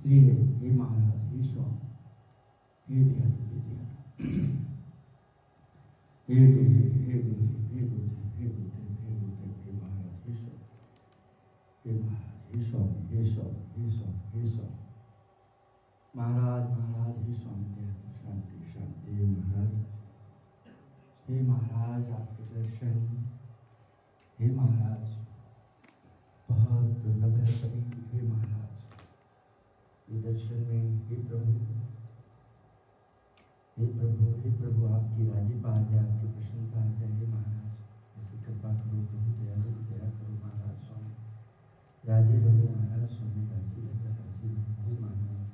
श्री हे महाराज, हे स्वामी, हे दयालु, हे दयालु, हे गुरुदेव, हे गुरुदेव, हे गुरुदेव, हे गुरुदेव, हे गुरुदेव, हे महाराज, हे स्वामी, हे महाराज, हे स्वामी, हे स्वामी, हे स्वामी, हे स्वामी, महाराज, महाराज, हे स्वामी, दयालु, शांति, शांति, हे महाराज, हे महाराज, आपके दर्शन, हे महाराज, बहुत दुर्लभ है परी, हे महाराज, ये दर्शन में, हे प्रभु, हे प्रभु, हे प्रभु, आपकी राजी पा जाए, आपकी प्रसन्नता आ जाए, हे महाराज, ऐसी कृपा करो प्रभु, दयालु, दया करो महाराज, स्वामी राजी रहो महाराज, स्वामी राजी रहो, राजी रहो, हे महाराज,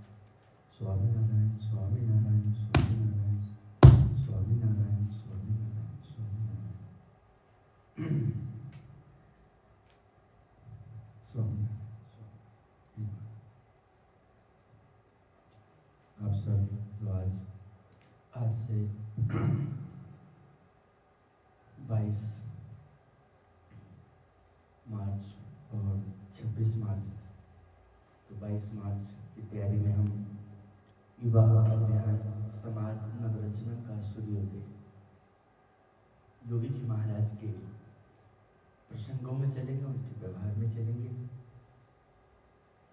स्वामी नारायण, स्वामी नारायण, स्वामी नारायण, स्वामी नारायण, स्वामी नारायण, स्वामी नारायण, स्वामी नारायण। आप सब जो आज से 22 मार्च और 26 मार्च, तो 22 मार्च की तैयारी में हम युवा अभियान समाज नवरचना का सूर्योदय योगी जी महाराज के प्रसंगों में चलेंगे, उनके व्यवहार में चलेंगे।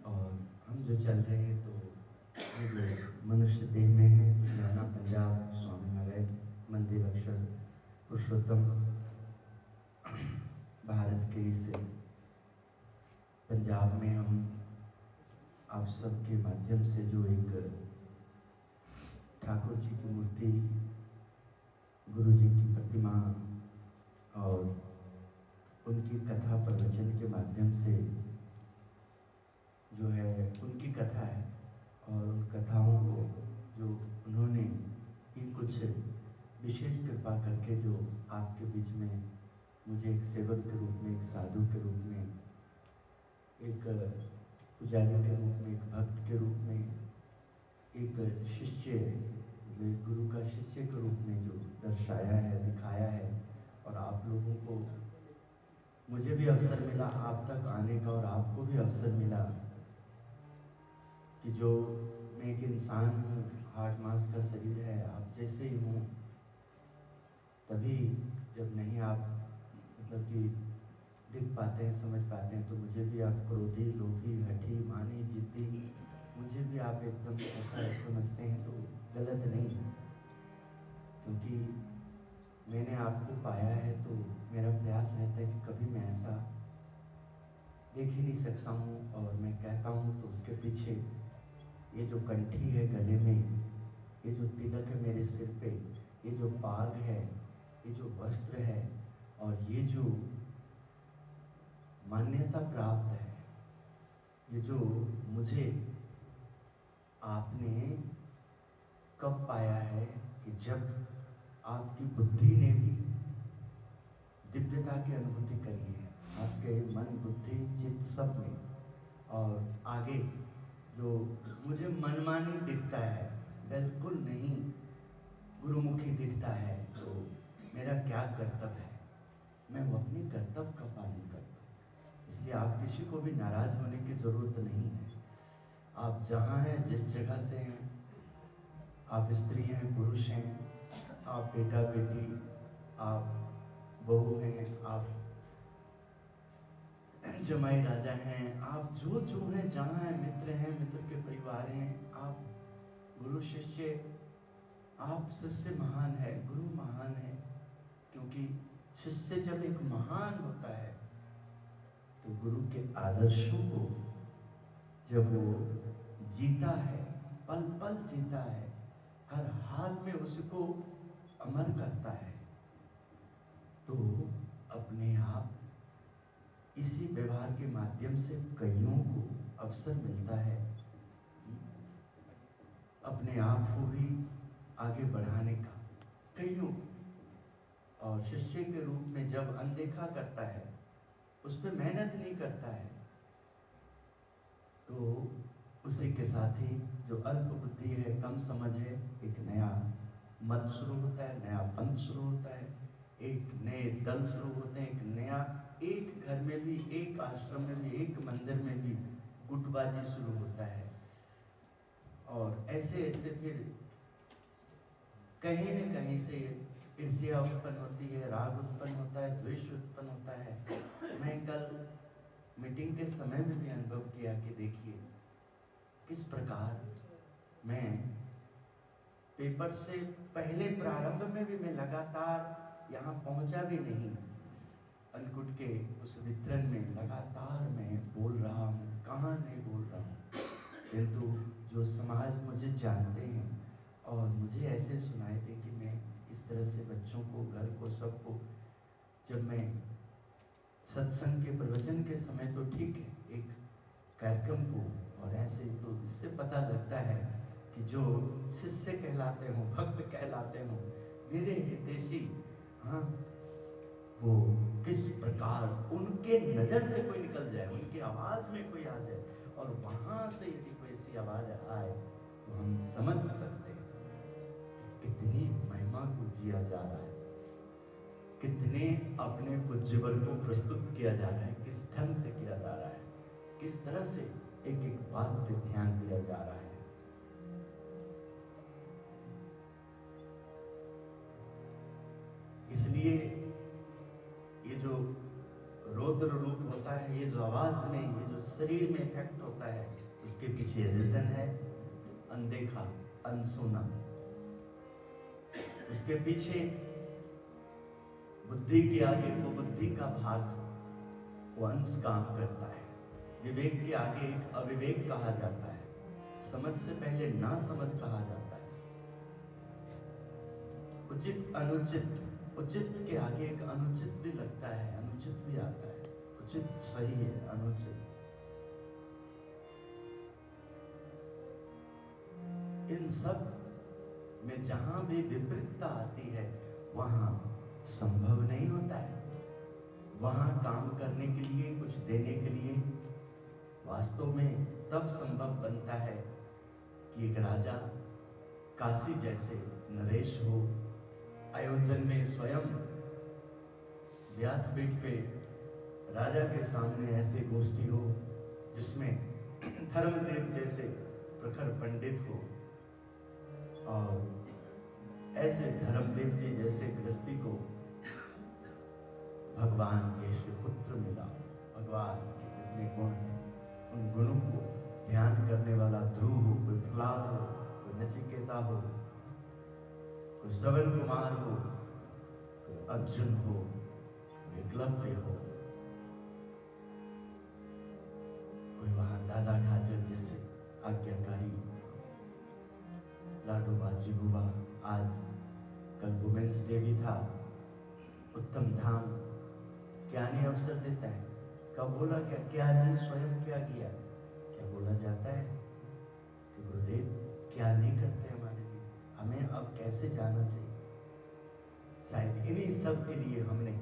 और हम जो चल रहे हैं तो मनुष्य देह में है, लुधियाना पंजाब स्वामी नारायण मंदिर अक्षर पुरुषोत्तम भारत के इस पंजाब में हम आप सबके माध्यम से जो एक ठाकुर जी की मूर्ति, गुरु जी की प्रतिमा और उनकी कथा प्रवचन के माध्यम से जो है उनकी कथा है, और उन कथाओं को जो उन्होंने ही कुछ विशेष कृपा करके जो आपके बीच में मुझे एक सेवक के रूप में, एक साधु के रूप में, एक पुजारी के रूप में, एक भक्त के रूप में, एक शिष्य, जो एक गुरु का शिष्य के रूप में जो दर्शाया है, दिखाया है, और आप लोगों को मुझे भी अवसर मिला आप तक आने का, और आपको भी अवसर मिला कि जो मैं एक इंसान हूँ, हार्ड मांस का शरीर है, आप जैसे ही हूँ, तभी जब नहीं आप मतलब कि दिख पाते हैं, समझ पाते हैं, तो मुझे भी आप क्रोधी, लोभी, हठी, मानी, जिद्दी, मुझे भी आप एकदम ऐसा समझते हैं तो गलत नहीं है, क्योंकि मैंने आपको पाया है तो मेरा प्रयास रहता है कि कभी मैं ऐसा देख ही नहीं सकता हूँ, और मैं कहता हूँ तो उसके पीछे ये जो कंठी है गले में, ये जो तिलक है मेरे सिर पे, ये जो पाग है, ये जो वस्त्र है, और ये जो मान्यता प्राप्त है, ये जो मुझे आपने कब पाया है कि जब आपकी बुद्धि ने भी दिव्यता की अनुभूति करी है, आपके मन, बुद्धि, चित्त सब में, और आगे जो मुझे मनमानी दिखता है, बिल्कुल नहीं गुरुमुखी दिखता है, तो मेरा क्या कर्तव्य है, मैं वो अपने कर्तव्य का पालन करता हूँ। इसलिए आप किसी को भी नाराज होने की ज़रूरत नहीं है। आप जहाँ हैं, जिस जगह से हैं, आप स्त्री हैं, पुरुष हैं, आप बेटा बेटी, आप बहू हैं, आप जमाई राजा हैं, आप जो जो हैं, जहाँ हैं, मित्र हैं, मित्र के परिवार हैं, आप गुरु शिष्य, आप शिष्य महान है, गुरु महान है, क्योंकि शिष्य जब एक महान होता है तो गुरु के आदर्शों को जब वो जीता है, पल पल जीता है, हर हाल में उसको अमर करता है, तो अपने आप इसी व्यवहार के माध्यम से कईयों को अवसर मिलता है अपने आप को भी आगे बढ़ाने का, कईयों को। और शिष्य के रूप में जब अनदेखा करता है, उस पर मेहनत नहीं करता है, तो उसी के साथ ही जो अल्प बुद्धि है, कम समझ है, एक नया मत शुरू होता है, नया पंथ शुरू होता है, एक नए दल शुरू होते हैं, एक नया, एक घर में भी, एक आश्रम में भी, एक मंदिर में भी गुटबाजी शुरू होता है। और ऐसे ऐसे फिर कहीं न कहीं से ईर्ष्या उत्पन्न होती है, राग उत्पन्न होता है, द्वेष उत्पन्न होता है। मैं कल मीटिंग के समय में भी अनुभव किया कि देखिए किस प्रकार मैं पेपर से पहले प्रारंभ में भी मैं लगातार यहाँ पहुँचा भी नहीं, अन्नकूट के उस वितरण में लगातार मैं बोल रहा हूँ, कहाँ नहीं बोल रहा हूँ, किंतु जो समाज मुझे जानते हैं और मुझे ऐसे सुनाई दे कि मैं इस तरह से बच्चों को, घर को, सबको, जब मैं सत्संग के प्रवचन के समय तो ठीक है, एक कार्यक्रम को, और ऐसे तो इससे पता लगता है कि जो शिष्य कहलाते हो, भक्त कहलाते हो, मेरे हितैषी, हाँ, वो किस प्रकार उनके नजर से कोई निकल जाए, उनकी आवाज में कोई आ जाए, और वहां से यदि कोई ऐसी आवाज आए तो हम समझ सकते हैं कि कितनी महिमा को जिया जा रहा है, कितने अपने पूज्यवर को प्रस्तुत किया जा रहा है, किस ढंग से किया जा रहा है, किस तरह से एक एक बात पे ध्यान दिया जा रहा है। इसलिए ये जो रौद्र रूप होता है, ये जो आवाज में, ये जो शरीर में इफेक्ट होता है, उसके पीछे रीजन है अनदेखा, अनसुना। उसके पीछे बुद्धि के आगे वो बुद्धि का भाग, वो अंश काम करता है। विवेक के आगे एक अविवेक कहा जाता है, समझ से पहले ना समझ कहा जाता है। उचित अनुचित, उचित के आगे एक अनुचित भी लगता है, अनुचित भी आता है। उचित सही है, अनुचित। इन सब में जहां भी विपरीतता आती है वहां संभव नहीं होता है। वहां काम करने के लिए, कुछ देने के लिए वास्तव में तब संभव बनता है कि एक राजा काशी जैसे नरेश हो, आयोजन में स्वयं व्यासपीठ पे राजा के सामने ऐसे गोष्ठी हो जिसमें धर्मदेव जैसे प्रखर पंडित हो, और ऐसे धर्मदेव जी जैसे गृहस्थी को भगवान जैसे पुत्र मिला। भगवान के जितने गुण हैं उन गुणों को ध्यान करने वाला ध्रुव हो, कोई प्रहलाद हो, कोई नचिकेता हो, कोई श्रवण कुमार हो, कोई अर्जुन हो, कोई एकलव्य हो, कोई वहां दादा खाचर जैसे आज्ञाकारी, लाडू बाजी बुबा। आज कल वुमेन्स डे भी था। उत्तम धाम क्या नहीं अवसर देता है। कब बोला क्या नहीं स्वयं क्या किया, क्या बोला जाता है कि गुरुदेव क्या नहीं करते हमारे लिए, हमें अब कैसे जाना चाहिए। शायद इन्हीं सब के लिए हमने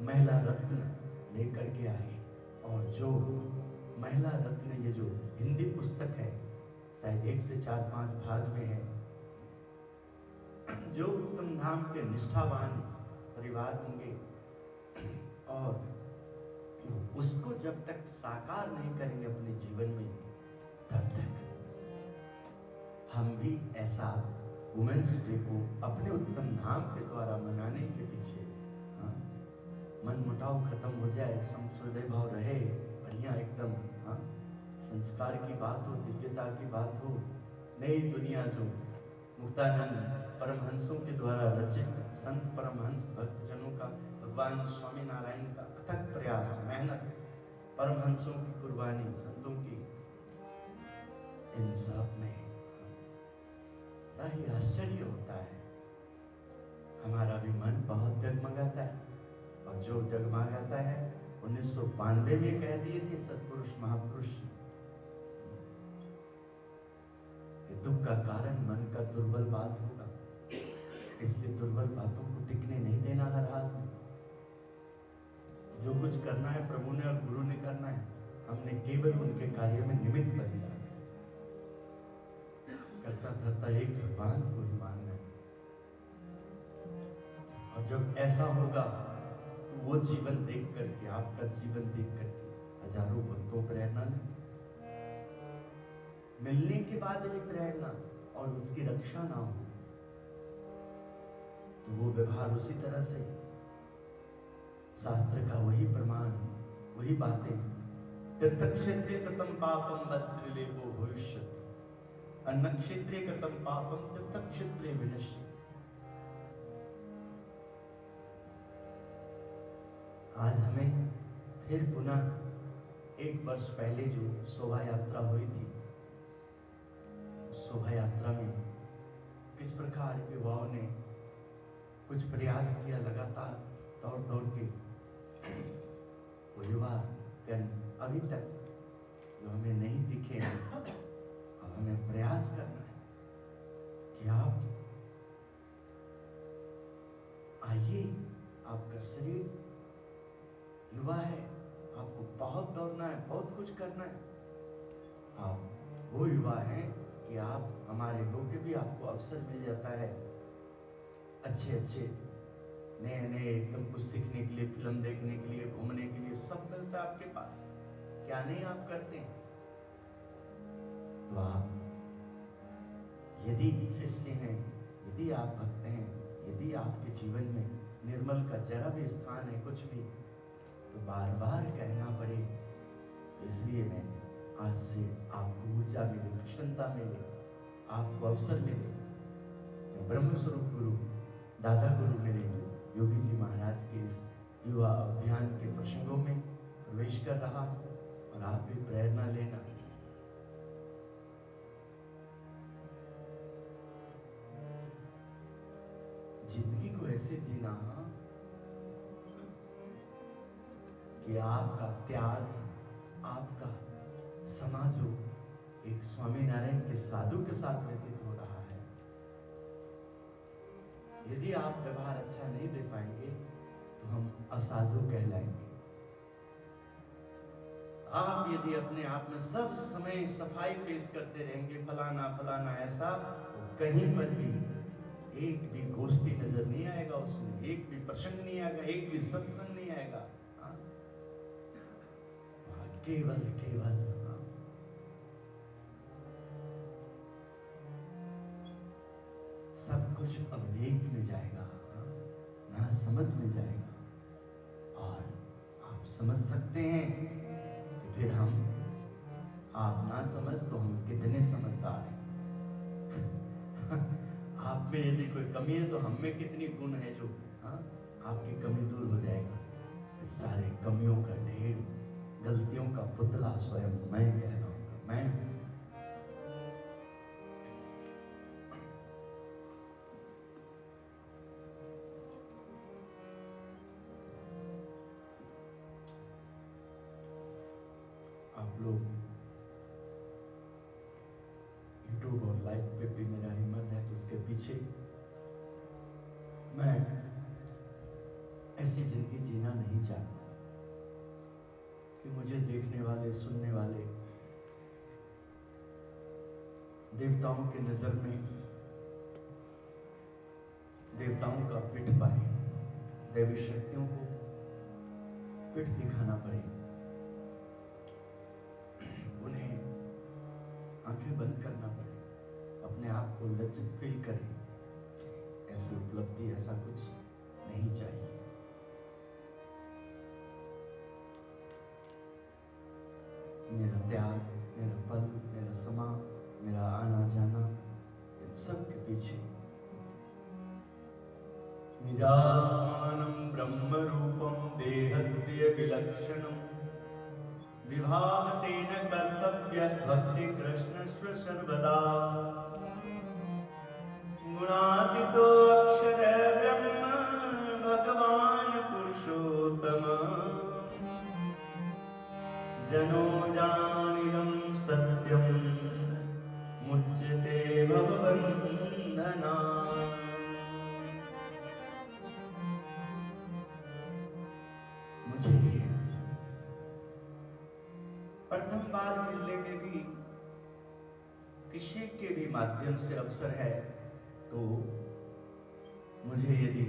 महिला रत्न लेकर के आए, और जो महिला रत्न, ये जो हिंदी पुस्तक है, शायद 1 से 4-5 भाग में है। जो उत्तम धाम के निष्ठावान परिवार होंगे और उसको जब तक साकार नहीं करेंगे अपने जीवन में, तब तक हम भी ऐसा वुमेन्स डे को अपने उत्तम धाम के द्वारा मनाने के पीछे, मन मुटाव खत्म हो जाए, संशोधन भाव रहे, बढ़िया एकदम, संस्कार की बात हो, दिव्यता की बात हो, नई दुनिया जो मुक्तानंद परमहंसों के द्वारा रचित, संत परमहंस भक्तजनों का, भगवान स्वामी नारायण का अथक प्रयास, मेहनत, परमहंसों की कुर्बानी, संतों की, इन सब में बड़ा ही आश्चर्य होता है। हमारा भी मन बहुत जगमगाता है, और जो जगमगाता है 1992 में कह दिए थे सत्पुरुष महापुरुष, दुख का कारण मन का दुर्बल बात होगा, इसलिए दुर्बल बातों को टिकने नहीं देना हर हाल में। जो कुछ करना है प्रभु ने और गुरु ने करना है, हमने केवल उनके कार्य में निमित्त बन जाना है। करता धरता एक भगवान को ही मानना है, और जब ऐसा होगा तो वो जीवन देख करके, आपका जीवन देख करके हजारों भक्तों प्रेरणा लें। मिलने के बाद भी प्रेरणा और उसकी रक्षा ना हो तो वो व्यवहार उसी तरह से, शास्त्र का वही प्रमाण, वही बातें, तीर्थक्षेत्रे कृतं पापं वज्रलेपो भविष्यति, अन्नक्षेत्रे कृतं पापं तीर्थक्षेत्रे विनश्यति। आज हमें फिर पुनः 1 वर्ष पहले जो शोभा यात्रा हुई थी, शोभा यात्रा में किस प्रकार युवाओं ने कुछ प्रयास किया, लगातार दौड़ दौड़ के वो युवा गण अभी तक जो हमें नहीं दिखे हैं, अब हमें प्रयास करना है कि आप आइए। आपका शरीर युवा है, आपको बहुत दौड़ना है, बहुत कुछ करना है। आप वो युवा हैं कि आप हमारे होके भी आपको अवसर मिल जाता है अच्छे अच्छे नए नए एकदम कुछ सीखने के लिए, फिल्म देखने के लिए, घूमने के लिए, सब मिलता है आपके पास। क्या नहीं आप करते हैं? तो आप यदि शिष्य हैं, यदि आप भक्त हैं, यदि आपके जीवन में निर्मल का जरा भी स्थान है, कुछ भी, तो बार बार कहना पड़े। तो इसलिए मैं आज से आपको ऊर्जा मिले, प्रसन्नता मिले, आपको अवसर मिले। मैं ब्रह्म स्वरूप गुरु दादा गुरु मेरे योगी जी महाराज के इस युवा अभियान के प्रसंगों में प्रवेश कर रहा हूं और आप भी प्रेरणा लेना। जिंदगी को ऐसे जीना कि आपका त्याग, आपका समाज हो एक स्वामीनारायण के साधु के साथ व्यतीत हो रहा है। यदि आप व्यवहार अच्छा नहीं दे पाएंगे तो हम असाधु कहलाएंगे। आप यदि अपने आप में सब समय सफाई पेश करते रहेंगे, फलाना फलाना ऐसा, तो कहीं पर भी एक भी गोष्ठी नजर नहीं आएगा, उसमें एक भी प्रसंग नहीं आएगा, एक भी सत्संग नहीं आएगा। केवल केवल सब कुछ अविवेक में जाएगा, ना समझ में जाएगा। और आप समझ सकते हैं कि फिर हम, आप ना समझ तो हम कितने समझदार हैं। आप में यदि कोई कमी है तो हम में कितनी गुण है जो आपकी कमी दूर हो जाएगा। सारे कमियों का ढेर, गलतियों का पुतला स्वयं मैं कहलाऊंगा। मैं आप लोग यूट्यूब और लाइव पे भी मेरा हिम्मत है तो उसके पीछे मैं ऐसी जिंदगी जीना नहीं चाहता कि मुझे देखने वाले, सुनने वाले देवताओं की नजर में देवताओं का पिठ पाए, दैवी शक्तियों को पिठ दिखाना पड़े, उन्हें आंखें बंद करना पड़े, अपने आप को लज्जित फील करें। ऐसी उपलब्धि, ऐसा कुछ नहीं चाहिए। मेरा त्याग, मेरा पल, मेरा समा, मेरा आना जाना, इन सब के पीछे निजात्मानं ब्रह्म रूपं देहत्रिय विलक्षणं विभावतेन कर्तव्यः भक्ति कृष्णस्य सर्वदा गुणातीतो अक्षर ब्रह्म भगवान पुरुषोत्तम जनो जानिदं सत्यं मुच्यते भवबन्धना। मुझे प्रथम बार मिलने में भी किसी के भी माध्यम से अवसर है तो मुझे यदि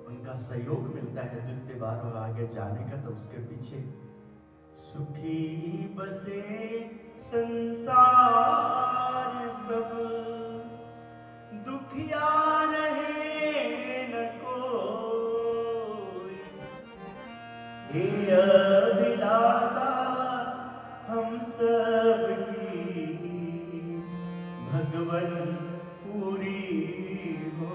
उनका सहयोग मिलता है द्वितीय बार और आगे जाने का, तो उसके पीछे सुखी बसे संसार सब, दुखिया रहे न कोई। हे अभिलाषा हम सब की, भगवन पूरी हो।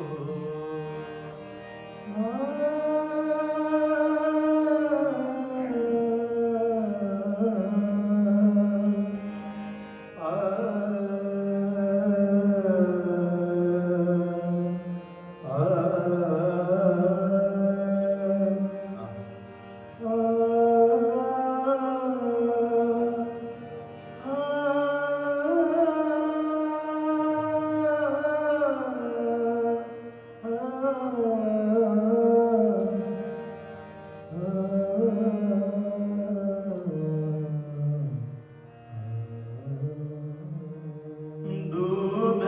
दूध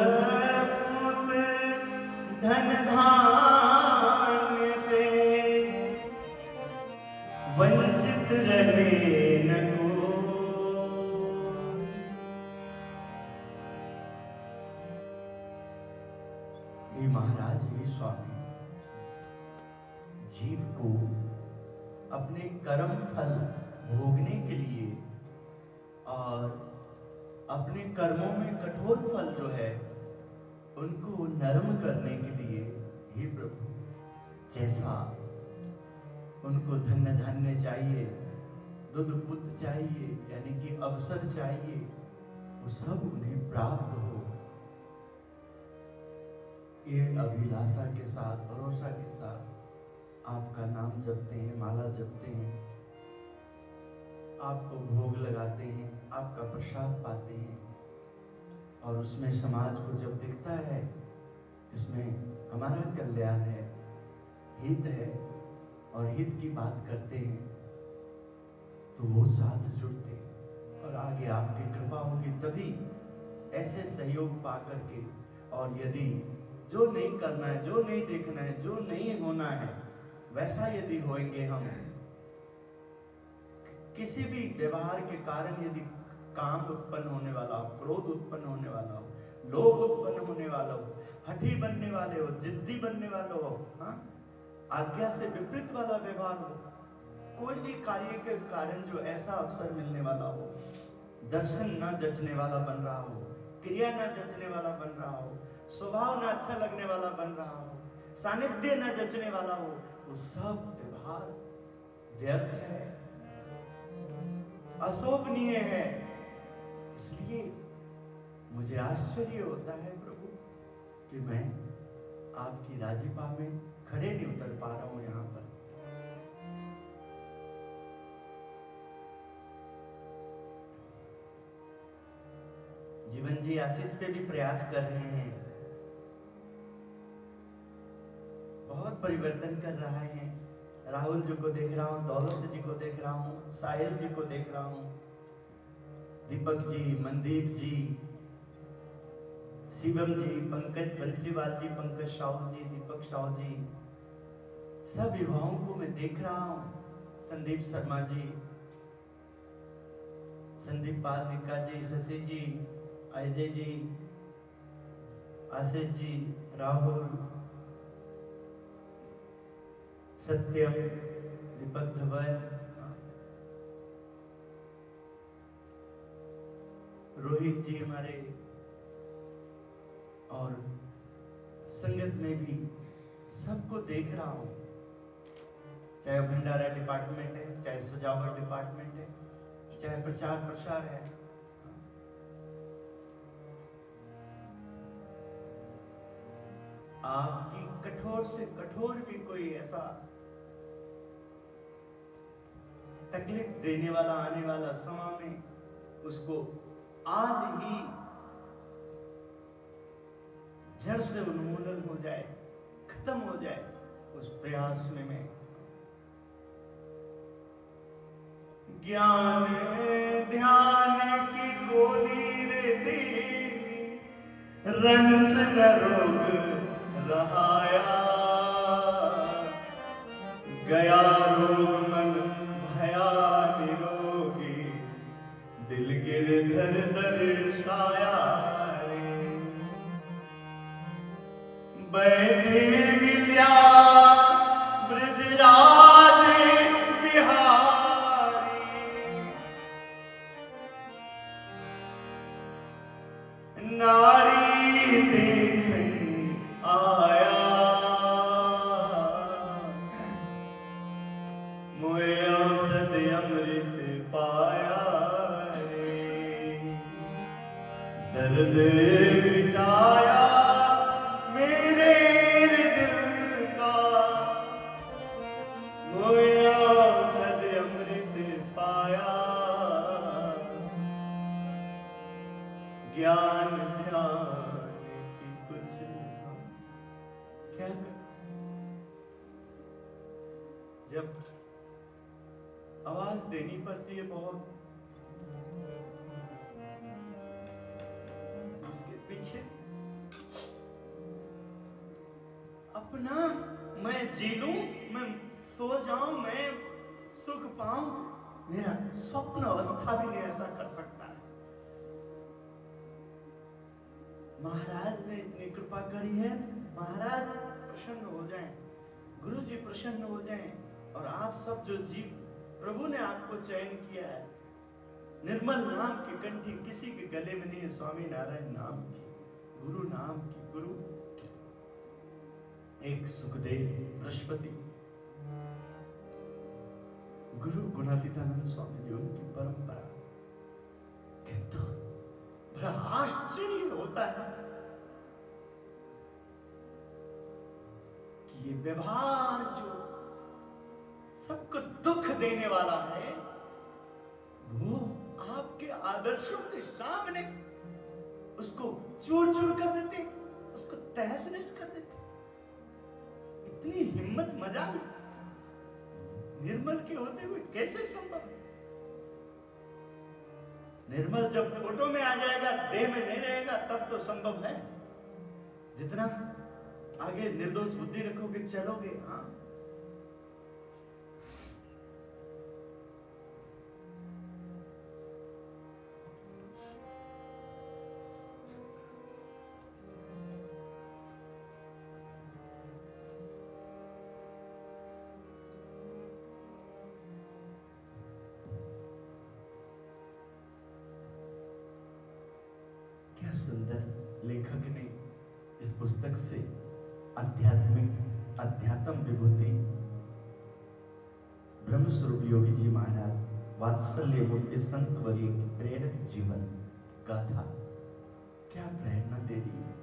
पूत धन धान्य से वंचित रहे न कोई। हे महाराज, हे स्वामी, जीव को अपने कर्म फल भोगने के लिए और अपने कर्मों में कठोर फल जो है उनको नरम करने के लिए, हे प्रभु, जैसा उनको धन्य धान्य चाहिए, दुध पुत्र चाहिए, यानी कि अवसर चाहिए, वो सब उन्हें प्राप्त हो। ये अभिलाषा के साथ, भरोसा के साथ आपका नाम जपते हैं, माला जपते हैं, आपको भोग लगाते हैं, आपका प्रसाद पाते हैं, और उसमें समाज को जब दिखता है इसमें हमारा कल्याण है, हित है, और हित की बात करते हैं, तो वो साथ जुड़ते हैं और आगे आपकी कृपा होगी, तभी ऐसे सहयोग पा करके। और यदि जो नहीं करना है, जो नहीं देखना है, जो नहीं होना है, वैसा यदि होएंगे हम, किसी भी व्यवहार के कारण यदि काम उत्पन्न होने वाला हो, क्रोध उत्पन्न होने वाला हो, लोभ उत्पन्न होने वाला हो, हठी बनने वाले हो, जिद्दी बनने वाले हो, हाँ, आज्ञा से विपरीत वाला व्यवहार हो, कोई भी कार्य के कारण जो ऐसा अवसर मिलने वाला हो, दर्शन ना जचने वाला बन रहा हो, क्रिया ना जचने वाला बन रहा हो, स्वभाव ना अच्छा लगने वाला बन रहा हो, सानिध्य ना जचने वाला हो, वो सब व्यवहार व्यर्थ है, अशोभनीय है। इसलिए मुझे आश्चर्य होता है प्रभु कि मैं आपकी राजीपा में खड़े नहीं उतर पा रहा हूं यहां पर। जीवन जी आशीष पे भी प्रयास कर रहे हैं, बहुत परिवर्तन कर रहा है। राहुल जी को देख रहा हूँ, दौलत जी को देख रहा हूँ, साहिल जी को देख रहा हूँ, दीपक जी, मनदीप जी, शिवम जी, पंकज बंसीवाल जी, पंकज साहू जी, दीपक साहू जी, सब युवाओं को मैं देख रहा हूँ, संदीप शर्मा जी, संदीप पाल निका जी, शशि जी, अजय जी, आशीष जी, राहुल, सत्यम, दीपक धवन, रोहित जी हमारे, और संगत में भी सबको देख रहा हूं, चाहे भंडारा डिपार्टमेंट है, चाहे सजावट डिपार्टमेंट है, चाहे प्रचार प्रसार है, आपकी कठोर से कठोर भी कोई ऐसा तकलीफ देने वाला आने वाला समय में उसको आज ही जड़ से उन्मूलन हो जाए, खत्म हो जाए, उस प्रयास में मैं ज्ञान ध्यान की गोली रे देवी, रंज न रोग रहाया, गया रोग मन भया निरोगी, दिल गिरधर दर्शाया रे, बैदे मिल्या ब्रजराज बिहारी, नारी देखन आया, मोए औषध अमृत पाया रे, दर्द मिटाया मेरे दिल का, मोए औषध अमृत पाया, ज्ञान ध्यान की कुछ क्या कर, जब आवाज देनी पड़ती है बहुत, उसके पीछे अपना मैं जी लूं, मैं सो जाऊं, मैं सुख पाऊं, मेरा स्वप्न अवस्था भी नहीं ऐसा कर सकता है। महाराज ने इतनी कृपा करी है, महाराज प्रसन्न हो जाएं, गुरु जी प्रसन्न हो जाएं, और आप सब जो जीव प्रभु ने आपको चयन किया है, निर्मल नाम की कंठी किसी के गले में नहीं है, स्वामी नारायण नाम की, गुरु नाम की, गुरु एक सुखदेव बृहस्पति, गुरु गुणातीतानंद स्वामी जी, उनकी परंपरा, किंतु बड़ा आश्चर्य होता है कि ये व्यवहार जो सबको दुख देने वाला है, वो आपके आदर्शों के सामने उसको चूर चूर कर देते, उसको तहस नहस कर देते। इतनी हिम्मत मजाल निर्मल के होते हुए कैसे संभव है? निर्मल जब फोटो में आ जाएगा, देह में नहीं रहेगा, तब तो संभव है। जितना आगे निर्दोष बुद्धि रखोगे, चलोगे, हाँ, सुंदर लेखक ने इस पुस्तक से अध्यात्म विभूति ब्रह्म स्वरूप योगी जी महाराज वात्सल्य मूर्ति संत वर्य की प्रेरक जीवन गाथा क्या प्रेरणा दे रही है।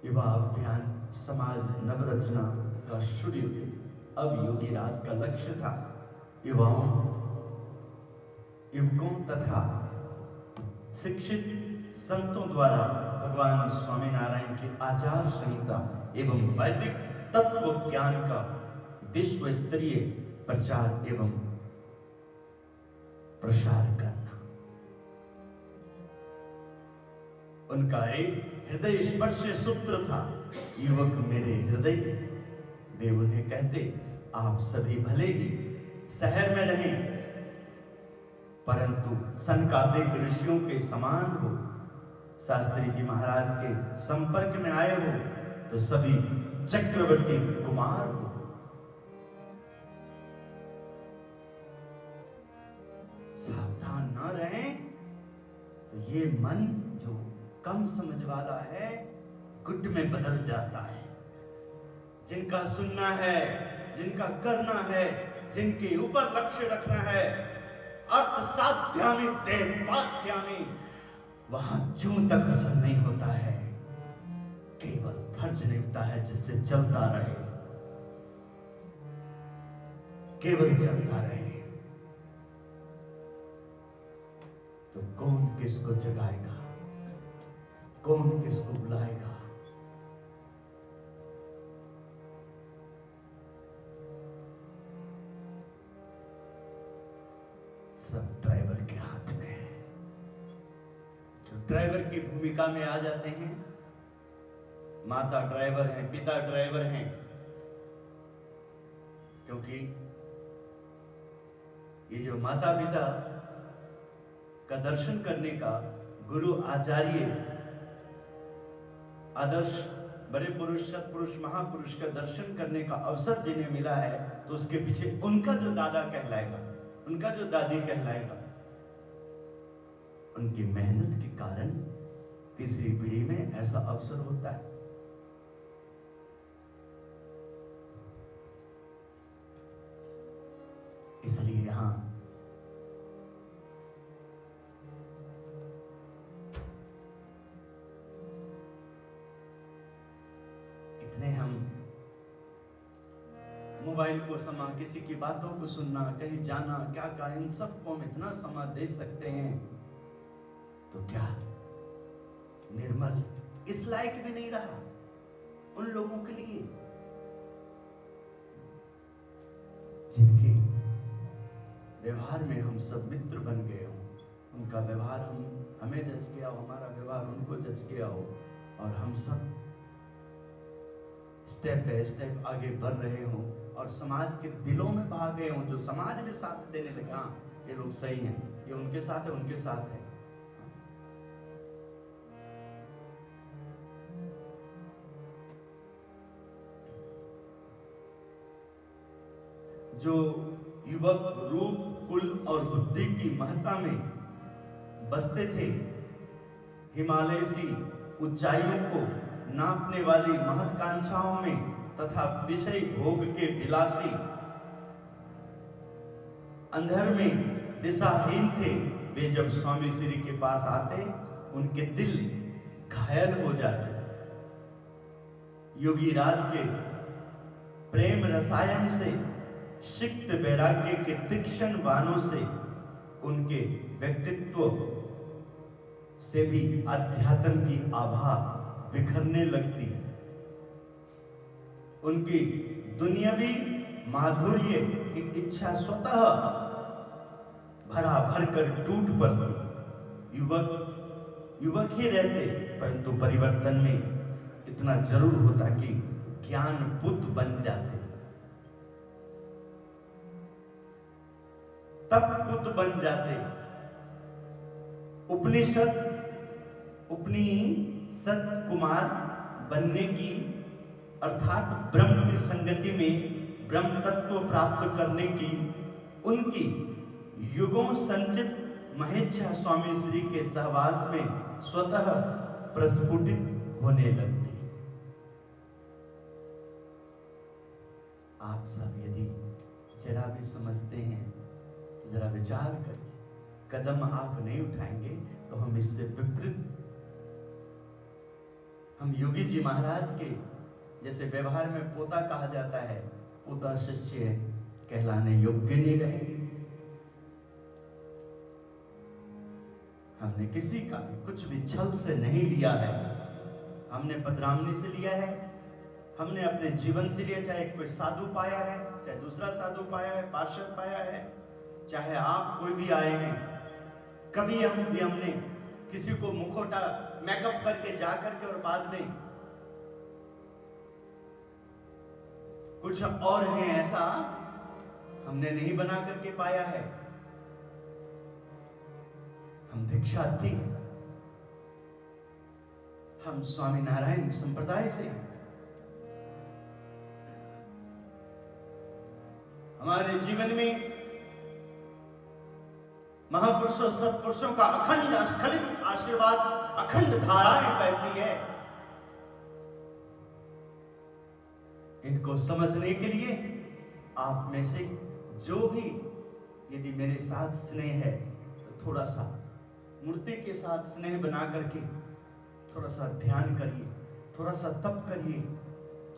युवा अभियान समाज नवरचना का सूर्योदय अब योगी राज का लक्ष्य था। युवकों तथा शिक्षित संतों द्वारा भगवान स्वामीनारायण की आचार संहिता एवं वैदिक तत्व ज्ञान का विश्व स्तरीय प्रचार एवं प्रसार करना उनका एक हृदय स्पर्शी सूत्र था। युवक मेरे हृदय, वे उन्हें कहते, आप सभी भले ही शहर में रहें, परंतु सनकादिक ऋषियों के समान हो। शास्त्री जी महाराज के संपर्क में आए हो तो सभी चक्रवर्ती कुमार हो। सावधान न रहें तो ये मन जो कम समझ वाला है, गुट में बदल जाता है। जिनका सुनना है, जिनका करना है, जिनके ऊपर लक्ष्य रखना है, अर्थ साध्यामि देह पाठ्यामि, वहां जूं तक असर नहीं होता है, केवल फर्ज निभता है जिससे चलता रहे, केवल चलता रहे। तो कौन किसको जगाएगा, कौन किसको बुलाएगा? सब ड्राइवर के हाथ में है। जो ड्राइवर की भूमिका में आ जाते हैं, माता ड्राइवर हैं, पिता ड्राइवर हैं, क्योंकि ये जो माता पिता का दर्शन करने का, गुरु आचार्य आदर्श बड़े पुरुष, सत्पुरुष, महापुरुष का दर्शन करने का अवसर जिन्हें मिला है, तो उसके पीछे उनका जो दादा कहलाएगा, उनका जो दादी कहलाएगा, उनकी मेहनत के कारण तीसरी पीढ़ी में ऐसा अवसर होता है। इसलिए यहां इतने हम मोबाइल को समा, किसी की बातों को सुनना, कहीं जाना, क्या का, इन सब को हम इतना समय दे सकते हैं, तो क्या निर्मल इस लायक भी नहीं रहा उन लोगों के लिए जिनके व्यवहार में हम सब मित्र बन गए हो, उनका व्यवहार हमें जच गया हो, हमारा व्यवहार उनको जच गया हो, और हम सब स्टेप बाय स्टेप आगे बढ़ रहे हो और समाज के दिलों में भाग गए हो, जो समाज में साथ देने लगे, हाँ ये लोग सही हैं, ये उनके साथ है, उनके साथ है। जो युवक रूप, कुल और बुद्धि की महत्ता में बसते थे, हिमालय सी ऊंचाइयों को नापने वाली महत्कांक्षाओं में तथा विषय भोग के विलासी अंधर में दिशाहीन थे, वे जब स्वामी श्री के पास आते, उनके दिल घायल हो जाते। योगी राज के प्रेम रसायन से, सिक्त वैराग्य के तीक्ष्ण बाणों से, उनके व्यक्तित्व से भी अध्यात्म की आभा बिखरने लगती। उनकी दुनियावी माधुर्य की इच्छा स्वतः भरा भर कर टूट पड़ती। युवक ही रहते, परंतु परिवर्तन में इतना जरूर होता कि ज्ञान पुत बन जाते, तब पुत बन जाते। उपनिषद कुमार बनने की, अर्थात ब्रह्म की संगति में ब्रह्म तत्व प्राप्त करने की उनकी युगों संचित महेच्छा स्वामी श्री के सहवास में स्वतः प्रस्फुटित होने लगती। आप सब यदि जरा भी समझते हैं, जरा विचार करिए, कदम आप नहीं उठाएंगे तो हम इससे विपरीत, हम योगी जी महाराज के जैसे व्यवहार में पोता कहा जाता है, पोता शिष्य कहलाने योग्य नहीं रहेंगे। हमने किसी का भी कुछ भी छल से नहीं लिया है, हमने पदरामनी से लिया है, हमने अपने जीवन से लिया, चाहे कोई साधु पाया है, चाहे दूसरा साधु पाया है, पार्षद पाया है, चाहे आप कोई भी आए हैं, कभी हमने किसी को मुखौटा मेकअप करके जा करके और बाद में कुछ और है ऐसा हमने नहीं बना करके पाया है। हम दीक्षार्थी हैं, हम स्वामी नारायण संप्रदाय से, हमारे जीवन में महापुरुषों सत्पुरुषों का अखंड अस्खलित आशीर्वाद, अखंड धाराएं बहती है। इनको समझने के लिए आप में से जो भी यदि मेरे साथ स्नेह है तो थोड़ा सा मूर्ति के साथ स्नेह बना करके थोड़ा सा ध्यान करिए, थोड़ा सा तप करिए,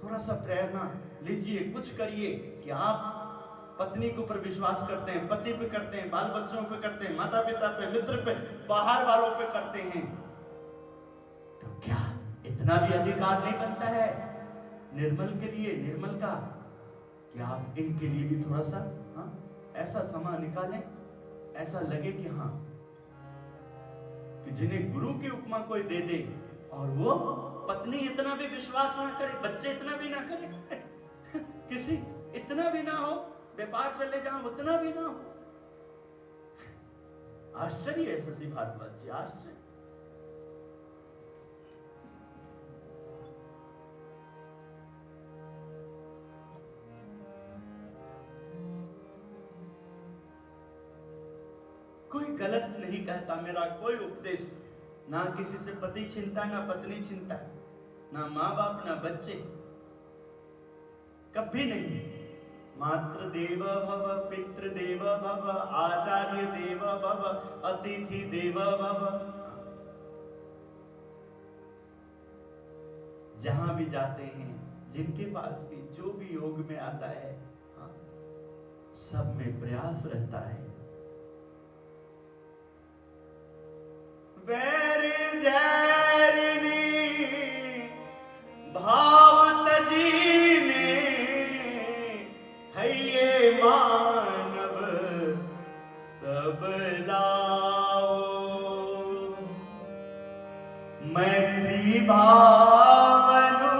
थोड़ा सा प्रेरणा लीजिए, कुछ करिए कि आप पत्नी के ऊपर विश्वास करते हैं, पति पे करते हैं, बाल बच्चों पे करते हैं, माता पिता पे, मित्र पे, बाहर वालों पे करते हैं, तो क्या इतना भी अधिकार नहीं बनता है निर्मल के लिए, निर्मल का, कि आप इनके लिए भी थोड़ा सा ऐसा समय निकालें, ऐसा लगे कि हाँ, कि जिन्हें गुरु की उपमा कोई दे दे और वो पत्नी इतना भी विश्वास ना करे, बच्चे इतना भी ना करे किसी इतना भी ना हो, व्यापार चले जाओ उतना भी ना हो, आश्चर्य है शशि भारद्वाज जी, आश्चर्य। कोई गलत नहीं कहता मेरा कोई उपदेश, ना किसी से पति छिनता, ना पत्नी छिनता, ना माँ बाप, ना बच्चे, कभी नहीं। मातृ देव भव, पितृ देव भव, आचार्य देव भव, अतिथि देव भव। जहां भी जाते हैं, जिनके पास भी जो भी योग में आता है, हाँ, सब में प्रयास रहता है। वैर जैरिनी भाव तजीने, है ये मानव सब लाओ। मैत्री भावनु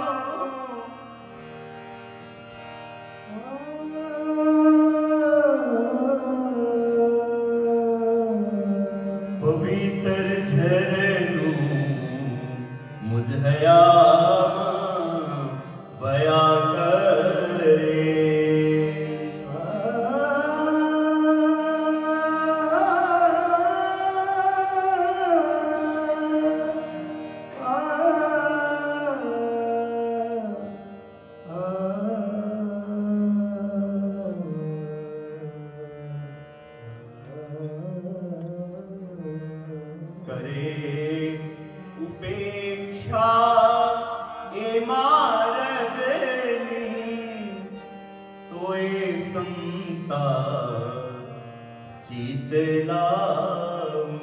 पवित्र झरनु मुझया बया करे। करे उपेक्षा ए मारगनी, तोए समता शीतलाऊं।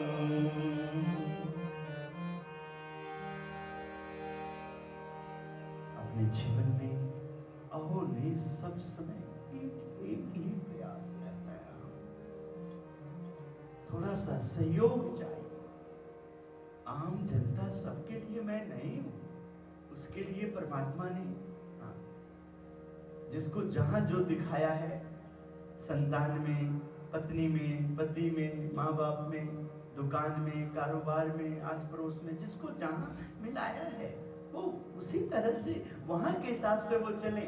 अपने जीवन में अहोनिश सब समय एक ही प्रयास रहता है, थोड़ा सा सहयोग चाहिए। आम जनता सबके लिए मैं नहीं हूं, उसके लिए परमात्मा ने, हाँ, जिसको जहां जो दिखाया है, संतान में, पत्नी में, पति में, माँ बाप में, दुकान में, कारोबार में, आस पड़ोस में, जिसको जहां मिलाया है वो उसी तरह से वहां के हिसाब से वो चले।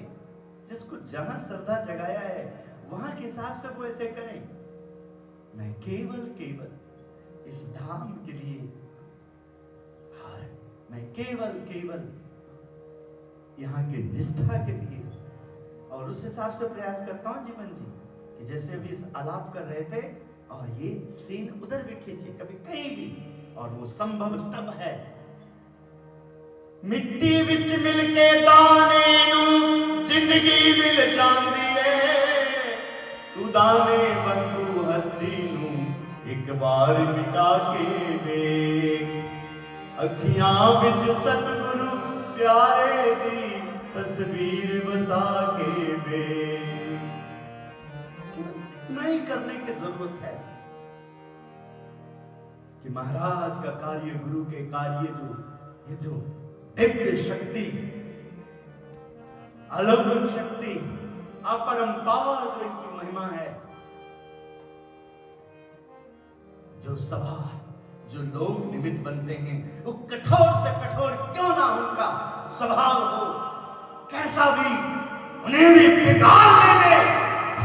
जिसको जहां श्रद्धा जगाया है वहां के हिसाब से वो ऐसे करें। मैं केवल इस धाम के लिए, मैं केवल यहाँ की निष्ठा के लिए, और उस हिसाब से प्रयास करता हूँ जीवन जी, कि जैसे अभी इस आलाप कर रहे थे और ये सीन उधर भी खींचे कभी कहीं भी, और वो संभव तब है। मिट्टी विच मिलके दाने नू जिंदगी मिल जाती है, तू दाने बंधु हस्ती नू एक बार मिटा के वेख। अखियां बिच सतगुरु प्यारे दी तस्वीर बसा के वेख। इतना ही करने की जरूरत है कि महाराज का कार्य, गुरु के कार्य, ये जो दिव्य शक्ति, अलौकिक शक्ति, अपरंपार जो इनकी महिमा है, जो सभा, जो लोग निमित्त बनते हैं, वो कठोर से कठोर क्यों ना उनका स्वभाव हो, कैसा भी, उन्हें भी बिगाड़ लेने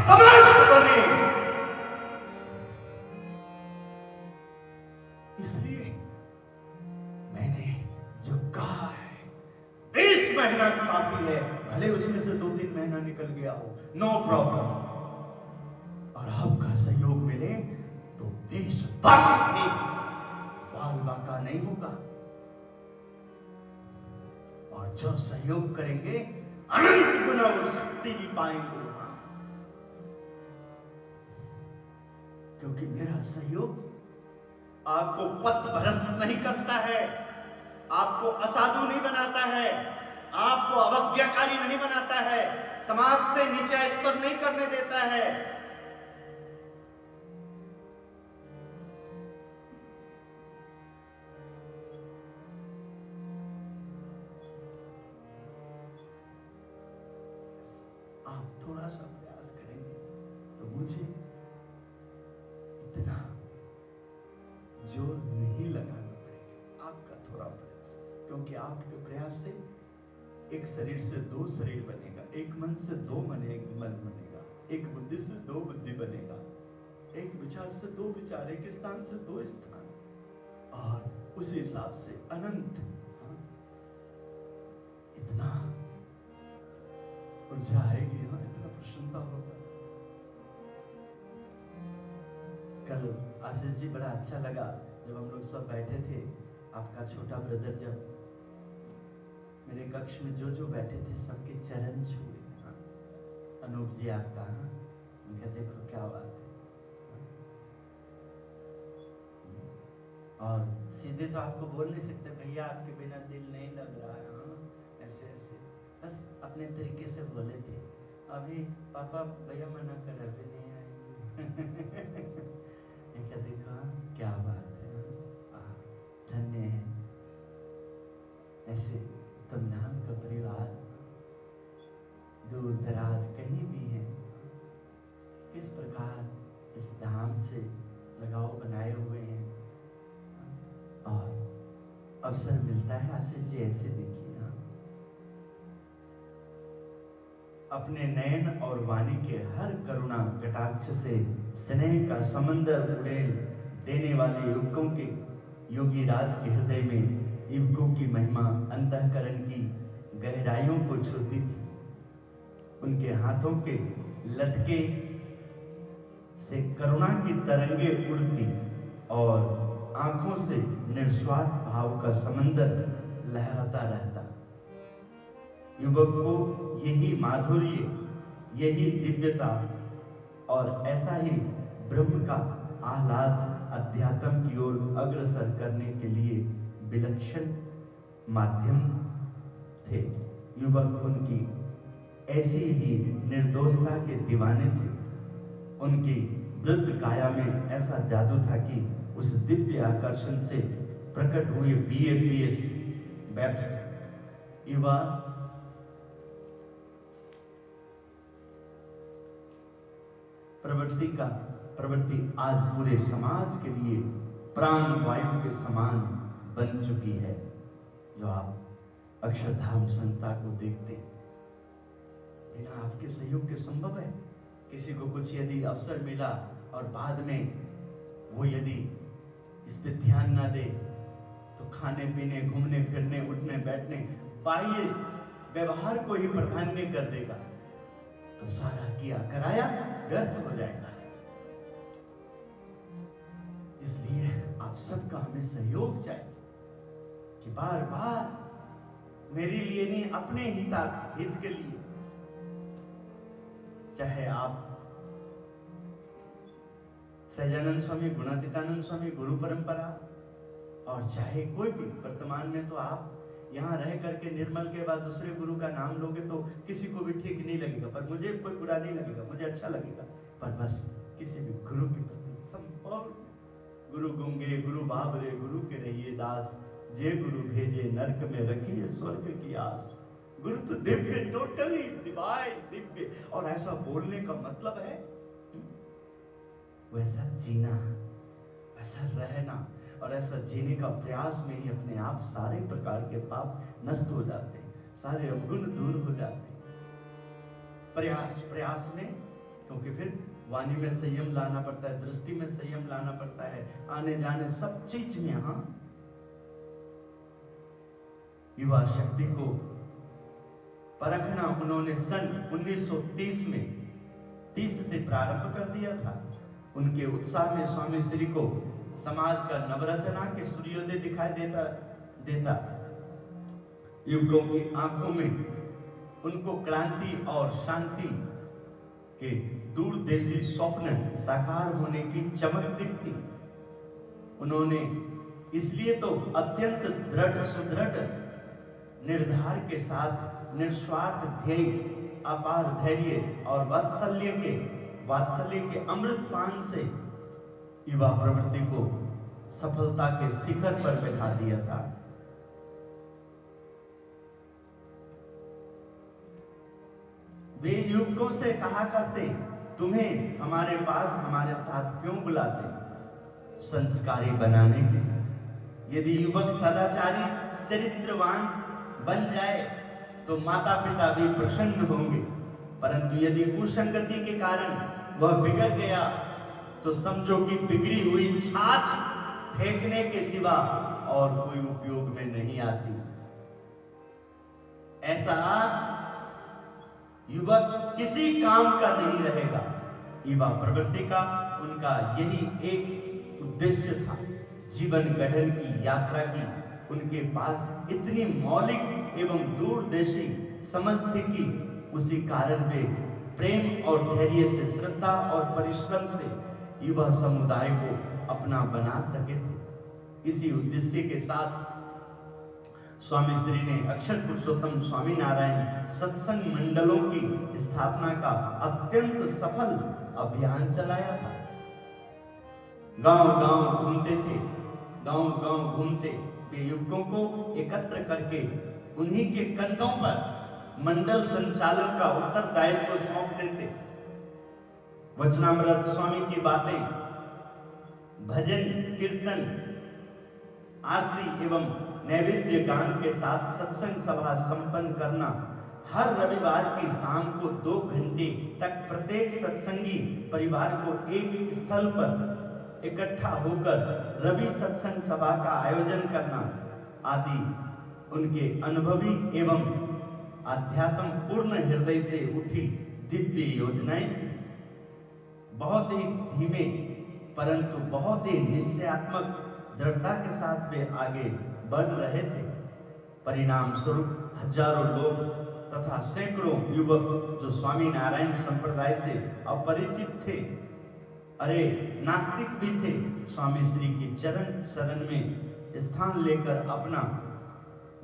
समर्थ बने। इसलिए मैंने जो कहा है, 20 महीना काफी है, भले उसमें से 2-3 महीना निकल गया हो, नो प्रॉब्लम। और आपका सहयोग मिले तो 20 बख्श भी बाल बाका नहीं होगा, और जो सहयोग करेंगे अनंत गुना वो शक्ति भी पाएंगे। क्योंकि मेरा सहयोग आपको पथभ्रष्ट नहीं करता है, आपको असाधु नहीं बनाता है, आपको अवज्ञाकारी नहीं बनाता है, समाज से नीचे स्तर नहीं करने देता है। आप थोड़ा सा प्रयास करेंगे तो मुझे इतना प्रयास से एक शरीर से दो शरीर बनेगा, एक मन से दो मन बनेगा, एक बुद्धि से दो बुद्धि बनेगा, एक विचार से दो विचार, एक स्थान से दो स्थान, और उस हिसाब से अनंत। इतना ऊर्जा आएगी ना, इतना प्रसन्नता होगा। कल आशीष जी बड़ा अच्छा लगा जब हम लोग सब बैठे थे, आपका छोटा ब्रदर जब मेरे कक्ष में जो बैठे थे सबके चरण छुए। हाँ, अनूप जी आपका, हाँ, उनका देखो क्या बात है। और सीधे तो आपको बोल नहीं सकते भैया आपके बिना दिल नहीं लग रहा है, हाँ, ऐसे ऐसे बस अपने तरीके से बोले थे। अभी पापा भैया मना कर अभी नहीं आएंगे। क्या देखो, हाँ, क्या बात है, हाँ, धन्य है ऐसे उत्तम नाम का परिवार, दूर दराज कहीं भी है, किस प्रकार इस धाम से लगाव बनाए हुए हैं, और अवसर मिलता है। आशीष जी ऐसे देखिए, हाँ, अपने नयन और वाणी के हर करुणा कटाक्ष से स्नेह का समंदर उड़ेल देने वाले युवकों के योगी राज के हृदय में युवकों की महिमा अंतःकरण की गहराइयों को छूती थी। उनके हाथों के लटके से करुणा की तरंगे उड़ती और आंखों से निस्वार्थ भाव का समंदर लहराता रहता। युवक को यही माधुर्य, यही दिव्यता और ऐसा ही ब्रह्म का आह्लाद अध्यात्म की ओर अग्रसर करने के लिए विलक्षण माध्यम थे। युवक उनकी ऐसी ही निर्दोषता के दीवाने थे। उनकी वृद्ध काया में ऐसा जादू था कि उस दिव्य आकर्षण से प्रकट हुए BAPS बैप्स युवा प्रवृत्ति आज पूरे समाज के लिए प्राण वायु के समान बन चुकी है। जो आप अक्षरधाम संस्था को देखते हैं, बिना आपके सहयोग के संभव है? किसी को कुछ यदि अवसर मिला और बाद में वो यदि इस पे ध्यान ना दे तो खाने पीने, घूमने फिरने, उठने बैठने, बाह्य व्यवहार को ही प्राधान्य कर देगा, तो सारा किया कराया व्यर्थ हो जाएगा। इसलिए आप सबका हमें सहयोग चाहिए कि बार बार मेरे लिए नहीं, अपने हित के लिए, चाहे आप सहजानंद स्वामी, गुणातीतानंद स्वामी, गुरु परंपरा, और चाहे कोई भी, वर्तमान में तो आप यहाँ रह करके निर्मल के बाद दूसरे गुरु का नाम लोगे तो किसी को भी ठीक नहीं लगेगा, पर मुझे कोई बुरा नहीं लगेगा, मुझे अच्छा लगेगा। पर बस किसी भी गुरु के प्रति संपूर्ण, गुरु गुंगे गुरु बाबरे गुरु के रहिए दास, जे गुरु भेजे नरक में रखिए स्वर्ग की आस। गुरु तो दिव्य, टोटली दिव्य, और ऐसा बोलने का मतलब है वैसा जीना, वैसा रहना, और ऐसा जीने का प्रयास में ही अपने आप सारे प्रकार के पाप नष्ट हो जाते हैं, सारे अवगुण दूर हो जाते हैं। प्रयास में, क्योंकि फिर वाणी में संयम लाना पड़ता है, दृष्टि में संयम लाना पड़ता है, आने जाने सब चीज में। हाँ, युवा शक्ति को परखना उन्होंने सन 1930 में 30 से प्रारंभ कर दिया था। उनके उत्साह में स्वामी श्री को समाज का नवरचना के सूर्योदय दिखाई देता। युवकों की आंखों में उनको क्रांति और शांति के दूरदेशी स्वप्न साकार होने की चमक दिखती। उन्होंने इसलिए तो अत्यंत दृढ़ सुदृढ़ निर्धार के साथ निस्वार्थ ध्येय, अपार धैर्य और वात्सल्य के अमृत पान से युवा प्रवृत्ति को सफलता के शिखर पर बैठा दिया था। वे युवकों से कहा करते, तुम्हें हमारे पास हमारे साथ क्यों बुलाते? संस्कारी बनाने के लिए। यदि युवक सदाचारी, चरित्रवान बन जाए तो माता पिता भी प्रसन्न होंगे, परंतु यदि कुसंगति के कारण वह बिगड़ गया तो समझो कि बिगड़ी हुई छाछ फेंकने के सिवा और कोई उपयोग में नहीं आती। ऐसा युवक किसी काम का नहीं रहेगा। युवा प्रवृत्ति का उनका यही एक उद्देश्य था, जीवन गठन की यात्रा की उनके पास इतनी मौलिक एवं दूरदर्शी समझ थी कि उसी कारण वे प्रेम और धैर्य से, श्रद्धा और परिश्रम से युवा समुदाय को अपना बना सके थे। इसी उद्देश्य के साथ स्वामी श्री ने अक्षर पुरुषोत्तम स्वामीनारायण सत्संग मंडलों की स्थापना का अत्यंत सफल अभियान चलाया था। गांव-गांव घूमते थे, गांव-गांव घूमते वे युवकों को एकत्र करके उन्हीं के कंधों पर मंडल संचालन का उत्तरदायित्व सौंप देते। वचनामृत स्वामी की बातें, भजन, कीर्तन, आरती एवं नैवेद्य गान के साथ सत्संग सभा संपन्न करना, हर रविवार की शाम को 2 घंटे तक प्रत्येक सत्संगी परिवार को एक स्थल पर इकट्ठा होकर रवि सत्संग सभा का आयोजन करना आदि उनके अनुभवी एवं आध्यात्म पूर्ण हृदय से उठी दिव्य योजनाएं थी। बहुत ही धीमे परंतु बहुत ही निश्चयात्मक दृढ़ता के साथ वे आगे बढ़ रहे थे। परिणाम स्वरूप हजारों लोग तथा सैकड़ों युवक जो स्वामीनारायण संप्रदाय से अपरिचित थे, अरे नास्तिक भी थे, स्वामी श्री की चरण शरण में स्थान लेकर अपना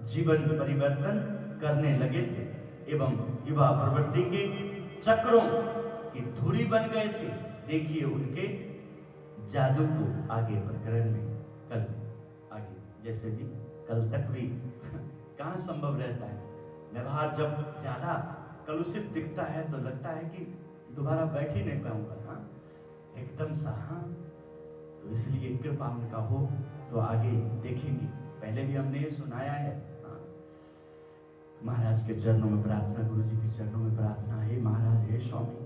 जीवन परिवर्तन करने लगे थे एवं युवा प्रवृत्ति के चक्रों की धुरी बन गए थे। देखिए उनके जादू को आगे प्रकरण में कल आगे जैसे भी कल तक भी कहाँ संभव रहता है। व्यवहार जब ज्यादा कलुषित दिखता है तो लगता है कि दोबारा बैठ ही नहीं पाऊंगा, हाँ एकदम सा, हाँ तो इसलिए कृपा उनका हो तो आगे देखेंगे। पहले भी हमने ये सुनाया है, हाँ महाराज के चरणों में प्रार्थना, गुरु जी के चरणों में प्रार्थना, हे महाराज, हे स्वामी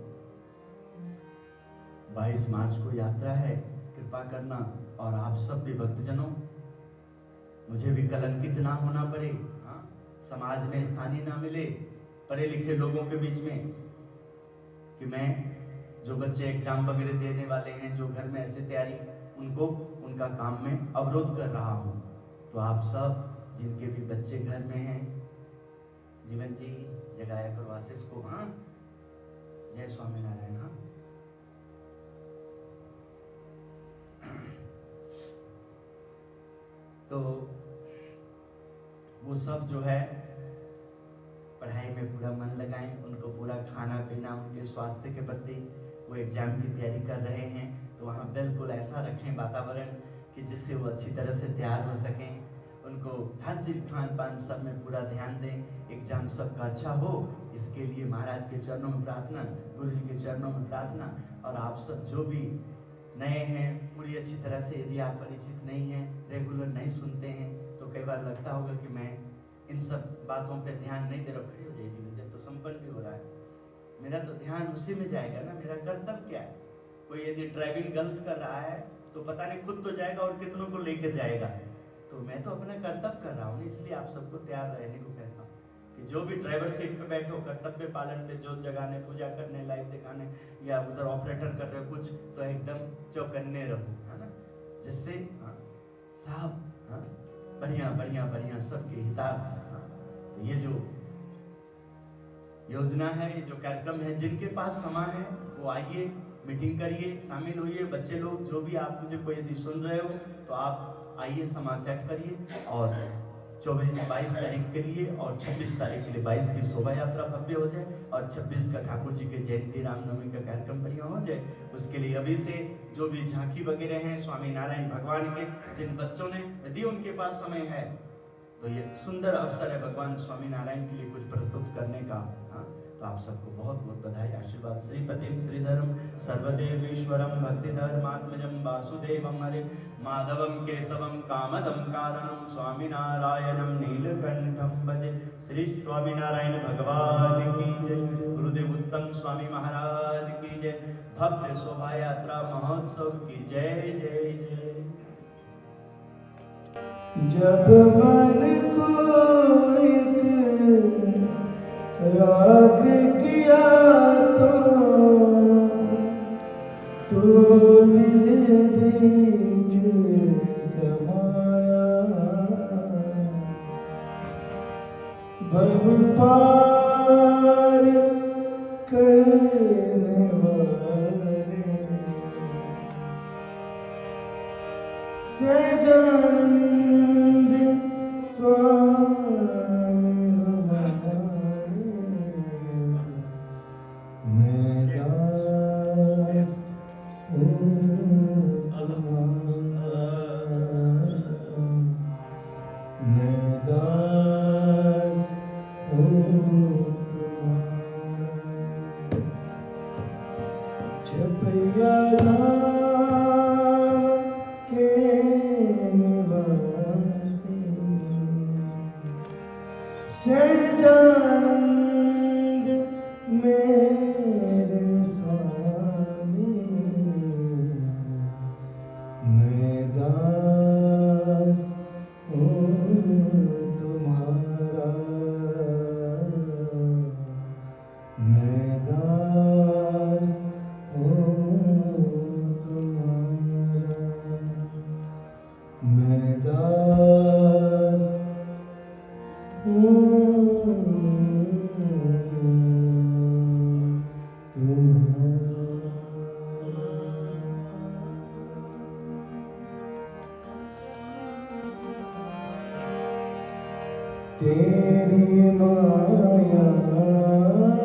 22 मार्च को यात्रा है, कृपा करना और आप सब भी भक्तजनों मुझे भी कलंकित ना होना पड़े, हाँ समाज में स्थानीय ना मिले पढ़े लिखे लोगों के बीच में कि मैं जो बच्चे एग्जाम वगैरह देने वाले हैं, जो घर में ऐसे तैयारी, उनको उनका काम में अवरोध कर रहा हूँ। तो आप सब जिनके भी बच्चे घर में हैं, जीवन जी जगाया करो आशीष को, हाँ जय स्वामीनारायण। हाँ तो वो सब जो है पढ़ाई में पूरा मन लगाएं, उनको पूरा खाना पीना, उनके स्वास्थ्य के प्रति वो एग्जाम की तैयारी कर रहे हैं तो वहाँ बिल्कुल ऐसा रखें वातावरण कि जिससे वो अच्छी तरह से तैयार हो सकें। उनको हर चीज़ खान पान सब में पूरा ध्यान दें, एग्जाम सबका अच्छा हो, इसके लिए महाराज के चरणों में प्रार्थना, गुरु जी के चरणों में प्रार्थना। और आप सब जो भी नए हैं, पूरी अच्छी तरह से, यदि आप परिचित नहीं हैं, रेगुलर नहीं सुनते हैं तो कई बार लगता होगा कि मैं इन सब बातों पे ध्यान नहीं दे रहा। खड़े हो जाइए जीवन, जब तो संपन्न भी हो रहा है, मेरा तो ध्यान उसी में जाएगा ना, मेरा कर्तव्य क्या है। कोई यदि ड्राइविंग गलत कर रहा है तो पता नहीं खुद तो जाएगा और कितनों को लेके जाएगा, तो मैं तो अपना कर्तव्य कर रहा हूँ। इसलिए आप सबको तैयार रहने को कहता हूँ कि जो भी ड्राइवर सीट पे बैठो, कर्तव्य पालन पे, जो जगाने, पूजा करने, लाइव दिखाने या उधर ऑपरेटर कर रहे हो कुछ, तो एकदम चौकन्ने रहो, है ना, जिससे हाँ साहब, हाँ बढ़िया बढ़िया बढ़िया सबके हितार्थ। हाँ तो ये जो योजना है, ये जो कार्यक्रम है, जिनके पास समय है वो आइए, मीटिंग करिए, शामिल होइए। बच्चे लोग जो भी आप मुझे कोई यदि सुन रहे हो तो आप आइए, समाज सेट करिए और 22 तारीख के लिए और 26 तारीख के लिए 22 की शोभा यात्रा भव्य हो जाए और 26 का ठाकुर जी के जयंती रामनवमी का कार्यक्रम बढ़िया हो जाए। उसके लिए अभी से जो भी झांकी वगैरह हैं स्वामीनारायण भगवान के, जिन बच्चों ने, यदि उनके पास समय है तो ये सुंदर अवसर है भगवान स्वामीनारायण के लिए कुछ प्रस्तुत करने का। हाँ तो आप सबको बहुत बहुत बधाई आशीर्वाद। श्रीपतिम श्रीधरम सर्वदेवेश्वरम भक्तिधर्मात्मजम वासुदेवम हरे माधवम केशवम कामदम कारणम स्वामीनारायणम नीलकंठम भजे। श्री स्वामीनारायण भगवान की जय। गुरुदेव उत्तम स्वामी महाराज की जय। भव्य शोभा यात्रा महोत्सव की जय जय जय। जब मन को एक राग किया तो दिल बीच समाया। भव पार करने वाले सहजानंद स्वामी हमारे। मैं दास हूँ तुम्हारा, मैं दास हूँ तुम्हारा। छपैया धाम के निवासी सहजानंद मेरे स्वामी। मैं दास हूँ तुम्हारा, मैं दास हूँ तुम्हारा, मैं दास हूँ तेरी माया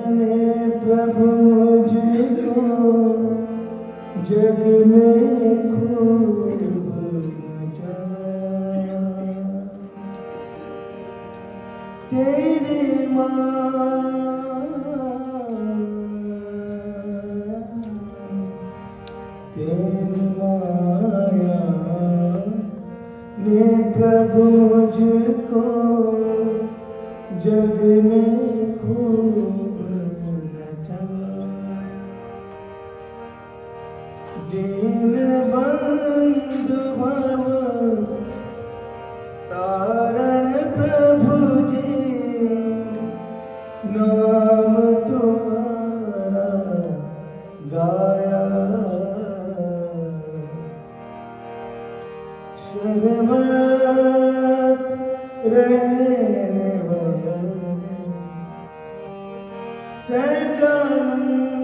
ने प्रभु मुझको जग में खूब नचाया। तेरी माया ने प्रभु मुझको जग में खूब नचाया। दीन बंधु भव तारण प्रभु जी, नाम तुम्हारा गाया। शर्मत रहने वाले सहजानंद